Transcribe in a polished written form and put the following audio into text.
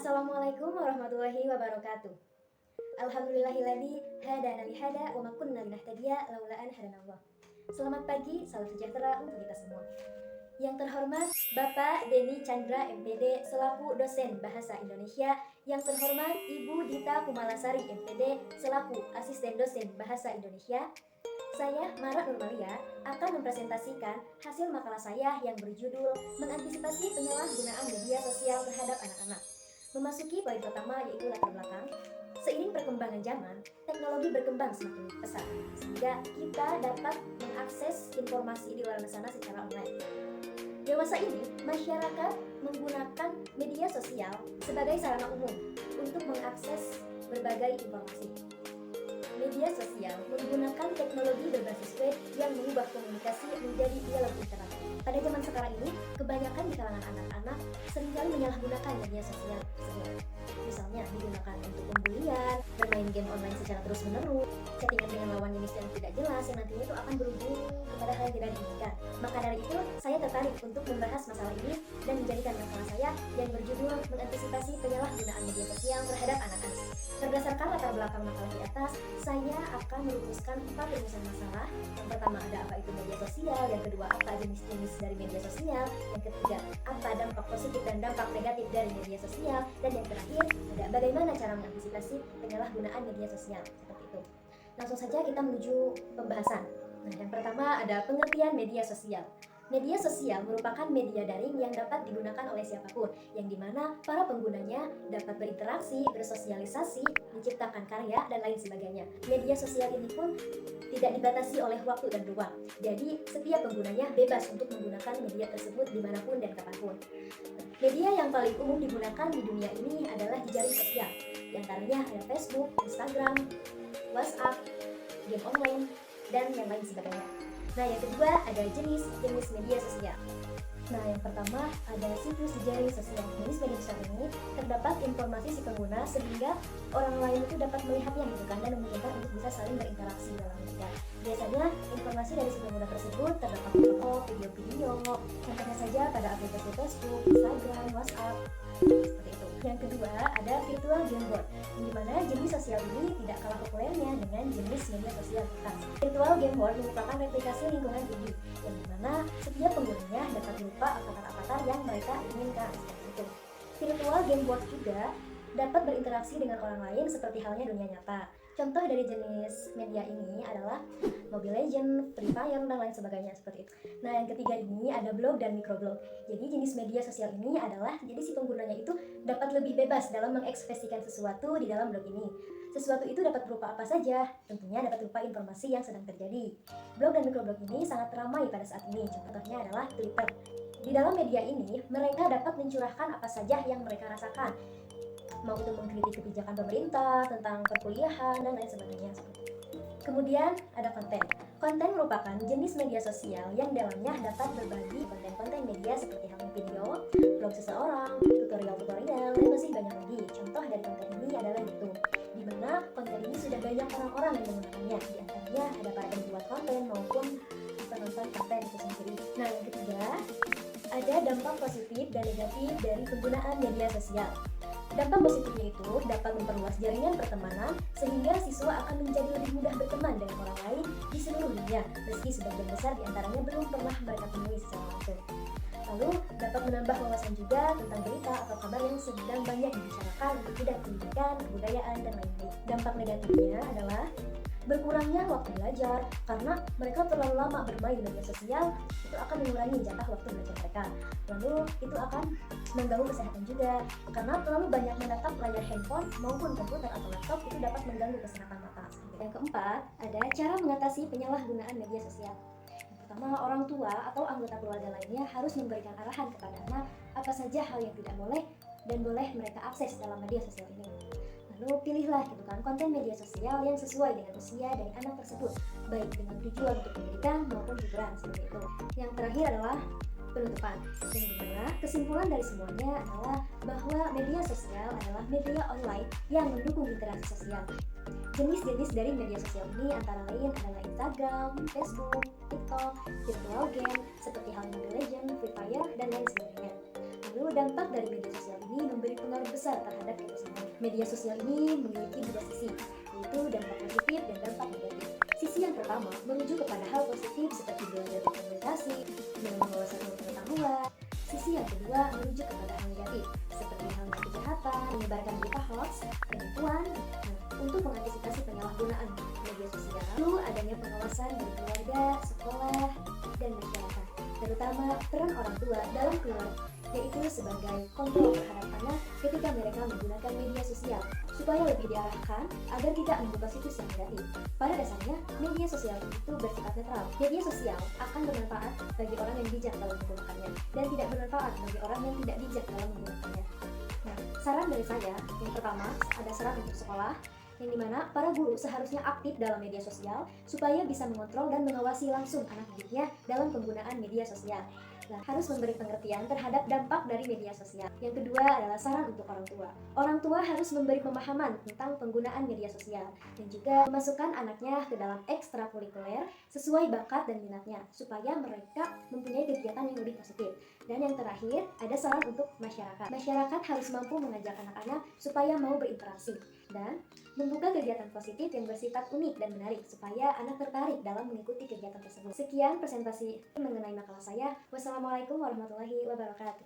Assalamualaikum warahmatullahi wabarakatuh. Alhamdulillahilladzi hadana li hada wa ma kunna linahtadiya laula an hadanallah. Selamat pagi, salam sejahtera untuk kita semua. Yang terhormat Bapak Denny Chandra MPD selaku dosen Bahasa Indonesia, yang terhormat Ibu Dita Kumalasari MPD selaku asisten dosen Bahasa Indonesia, saya Mara Nurmalia akan mempresentasikan hasil makalah saya yang berjudul Mengantisipasi Penyalahgunaan Media Sosial Terhadap Anak-anak. Memasuki poin pertama yaitu latar belakang. Seiring perkembangan zaman, teknologi berkembang semakin pesat sehingga kita dapat mengakses informasi di luar sana secara online. Dewasa ini, masyarakat menggunakan media sosial sebagai sarana umum untuk mengakses berbagai informasi. Media sosial menggunakan teknologi berbasis web yang mengubah komunikasi menjadi dialog interaktif. Pada zaman sekarang ini, kebanyakan di kalangan anak-anak seringkali menyalahgunakan media sosial tersebut. Misalnya digunakan untuk pembulian, bermain game online secara terus-menerus, chattingan dengan lawan jenis yang tidak jelas yang nantinya itu akan berujung kepada hal yang tidak diinginkan. Maka dari itu, saya tertarik untuk membahas masalah ini dan menjadikan masalah saya yang berjudul Mengantisipasi Penyalahgunaan Media Sosial Terhadap Anak-anak. Berdasarkan latar belakang makalah di atas, saya akan merumuskan 4 rumusan masalah. Yang pertama ada apa itu media sosial, yang kedua apa jenis-jenis dari media sosial, yang ketiga apa dampak positif dan dampak negatif dari media sosial, dan yang terakhir ada bagaimana cara mengantisipasi penyalahgunaan media sosial. Seperti itu. Langsung saja kita menuju pembahasan. Nah, yang pertama ada pengertian media sosial. Media sosial merupakan media daring yang dapat digunakan oleh siapapun, yang dimana para penggunanya dapat berinteraksi, bersosialisasi, menciptakan karya, dan lain sebagainya. Media sosial ini pun tidak dibatasi oleh waktu dan ruang, jadi setiap penggunanya bebas untuk menggunakan media tersebut dimanapun dan kapanpun. Media yang paling umum digunakan di dunia ini adalah jejaring sosial, yang antaranya ada Facebook, Instagram, WhatsApp, game online, dan yang lain sebagainya. Nah, yang kedua ada jenis media sosial. Nah, yang pertama ada situs jejaring sosial. Jenis media sosial ini terdapat informasi si pengguna sehingga orang lain itu dapat melihatnya gitu kan, dan memungkinkan untuk bisa saling berinteraksi dalam mereka. Biasanya informasi dari si pengguna tersebut terdapat foto, video-video, contohnya saja pada aplikasi Facebook, Instagram, WhatsApp, seperti itu. Yang kedua ada virtual game board, di mana jenis sosial ini tidak kalah populernya dengan jenis media sosial kita. Virtual game board merupakan replikasi lingkungan 3D, yang dimana setiap penggunanya dapat berupa avatar-avatar yang mereka inginkan. Seperti itu. Virtual game board juga dapat berinteraksi dengan orang lain seperti halnya dunia nyata. Contoh dari jenis media ini adalah Mobile Legends, Free Fire, dan lain sebagainya seperti itu. Nah, yang ketiga ini ada blog dan microblog. Jadi jenis media sosial ini adalah jadi si penggunanya itu dapat lebih bebas dalam mengekspresikan sesuatu di dalam blog ini. Sesuatu itu dapat berupa apa saja, tentunya dapat berupa informasi yang sedang terjadi. Blog dan microblog ini sangat ramai pada saat ini. Contohnya adalah Twitter. Di dalam media ini, mereka dapat mencurahkan apa saja yang mereka rasakan, mau itu mengkritik kebijakan pemerintah, tentang perkuliahan, dan lain sebagainya. Kemudian ada konten. Konten merupakan jenis media sosial yang dalamnya dapat berbagi konten-konten media seperti halnya video, blog seseorang, tutorial-tutorial, dan masih banyak lagi. Contoh dari konten ini adalah YouTube, di mana konten ini sudah banyak orang-orang yang menggunakannya. Di antaranya ada para pembuat konten maupun penonton konten itu sendiri. Nah, yang ketiga ada dampak positif dan negatif dari penggunaan media sosial. Dampak positifnya itu dapat memperluas jaringan pertemanan sehingga siswa akan menjadi lebih mudah berteman dengan orang lain di seluruh dunia, meski sebagian besar diantaranya belum pernah mereka temui secara langsung. Lalu dapat menambah wawasan juga tentang berita atau kabar yang sedang banyak dibicarakan untuk bidang pendidikan, kebudayaan, dan lain-lain. Dampak negatifnya adalah berkurangnya waktu belajar karena mereka terlalu lama bermain di media sosial, itu akan mengurangi jatah waktu belajar mereka. Lalu itu akan mengganggu kesehatan juga karena terlalu banyak menatap layar handphone maupun komputer atau laptop itu dapat mengganggu kesehatan mata. Yang keempat ada cara mengatasi penyalahgunaan media sosial. Yang pertama, orang tua atau anggota keluarga lainnya harus memberikan arahan kepada anak apa saja hal yang tidak boleh dan boleh mereka akses dalam media sosial ini. Lalu pilihlah gitu kan konten media sosial yang sesuai dengan usia dari anak tersebut, baik dengan tujuan untuk pendidikan maupun hiburan seperti itu. Yang terakhir adalah penutupan, yang dimana kesimpulan dari semuanya adalah bahwa media sosial adalah media online yang mendukung interaksi sosial. Jenis-jenis dari media sosial ini antara lain adalah Instagram, Facebook, TikTok, virtual game seperti halnya Mobile Legends, Free Fire, dan lain sebagainya. Lalu dampak dari media sosial ini memberi pengaruh paling besar terhadap kita semua. Media sosial ini memiliki dua sisi, yaitu dampak positif dan dampak negatif. Sisi yang pertama merujuk kepada hal positif seperti belajar berkomunikasi, menambah wawasan pengetahuan. Sisi yang kedua merujuk kepada hal negatif, seperti halnya kejahatan, menyebarkan berita hoax, penipuan. Untuk mengantisipasi penyalahgunaan media sosial, perlu adanya pengawasan dari keluarga, sekolah, dan masyarakat, terutama peran orang tua dalam keluarga, yaitu sebagai kontrol terhadap anak ketika mereka menggunakan media sosial, supaya lebih diarahkan agar tidak membuka situs yang negatif. Pada dasarnya, media sosial itu bersifat netral. Media sosial akan bermanfaat bagi orang yang bijak dalam menggunakannya, dan tidak bermanfaat bagi orang yang tidak bijak dalam menggunakannya. Nah, saran dari saya, yang pertama, ada saran untuk sekolah, yang dimana para guru seharusnya aktif dalam media sosial supaya bisa mengontrol dan mengawasi langsung anak didiknya dalam penggunaan media sosial. Nah, harus memberi pengertian terhadap dampak dari media sosial. Yang kedua adalah saran untuk orang tua. Orang tua harus memberi pemahaman tentang penggunaan media sosial dan juga memasukkan anaknya ke dalam ekstrakurikuler sesuai bakat dan minatnya supaya mereka mempunyai kegiatan yang lebih positif. Dan yang terakhir, ada saran untuk masyarakat. Masyarakat harus mampu mengajak anak-anak supaya mau berinteraksi dan membuka kegiatan positif yang bersifat unik dan menarik supaya anak tertarik dalam mengikuti kegiatan tersebut. Sekian presentasi mengenai makalah saya. Wassalamualaikum warahmatullahi wabarakatuh.